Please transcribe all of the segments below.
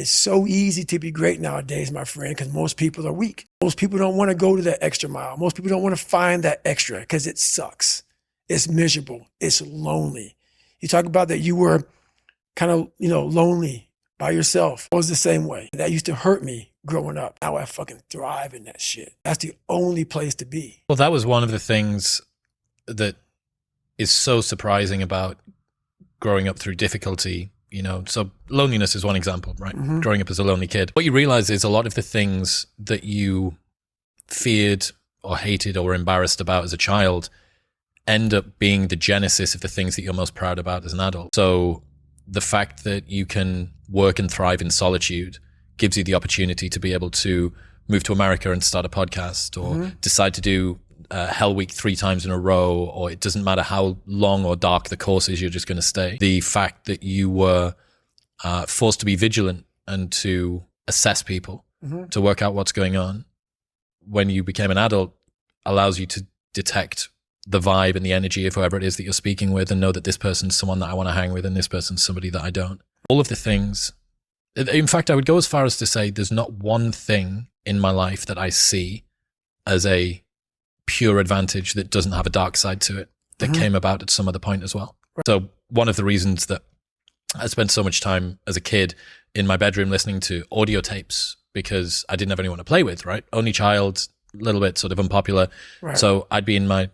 It's so easy to be great nowadays, my friend, because most people are weak. Most people don't want to go to that extra mile. Most people don't want to find that extra because it sucks. It's miserable. It's lonely. You talk about that you were kind of, lonely by yourself. I was the same way. That used to hurt me growing up. Now I fucking thrive in that shit. That's the only place to be. Well, that was one of the things that is so surprising about growing up through difficulty. So loneliness is one example, right? Mm-hmm. Growing up as a lonely kid. What you realize is a lot of the things that you feared or hated or were embarrassed about as a child end up being the genesis of the things that you're most proud about as an adult. So the fact that you can work and thrive in solitude gives you the opportunity to be able to move to America and start a podcast, or mm-hmm. decide to do Hell Week 3 times in a row, or it doesn't matter how long or dark the course is, you're just going to stay. The fact that you were forced to be vigilant and to assess people, mm-hmm. to work out what's going on when you became an adult allows you to detect the vibe and the energy of whoever it is that you're speaking with, and know that this person's someone that I want to hang with and this person's somebody that I don't. All of the things. In fact, I would go as far as to say there's not one thing in my life that I see as a pure advantage that doesn't have a dark side to it that mm-hmm. came about at some other point as well. Right. So one of the reasons that I spent so much time as a kid in my bedroom listening to audio tapes, because I didn't have anyone to play with, right? Only child, a little bit sort of unpopular. Right. So I'd be in my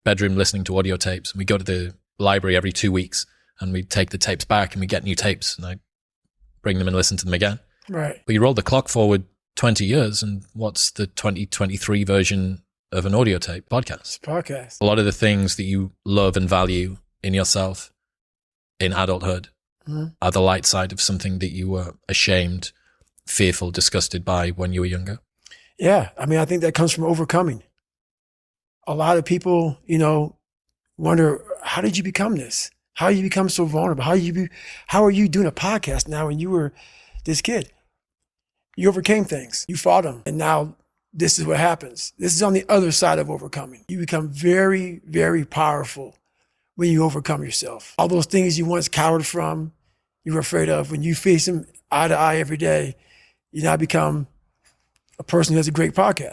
bedroom listening to audio tapes, and we go to the library every 2 weeks and we take the tapes back and we get new tapes, and I bring them and listen to them again. Right. But you roll the clock forward 20 years and what's the 2023 version of an audio tape? Podcast. A lot of the things that you love and value in yourself in adulthood mm-hmm. are the light side of something that you were ashamed, fearful, disgusted by when you were younger. Yeah. I think that comes from overcoming. A lot of people, wonder, how did you become this? How you become so vulnerable? How are you doing a podcast now when you were this kid? You overcame things. You fought them. And now this is what happens. This is on the other side of overcoming. You become very, very powerful when you overcome yourself. All those things you once cowered from, you were afraid of, when you face them eye to eye every day, you now become a person who has a great podcast.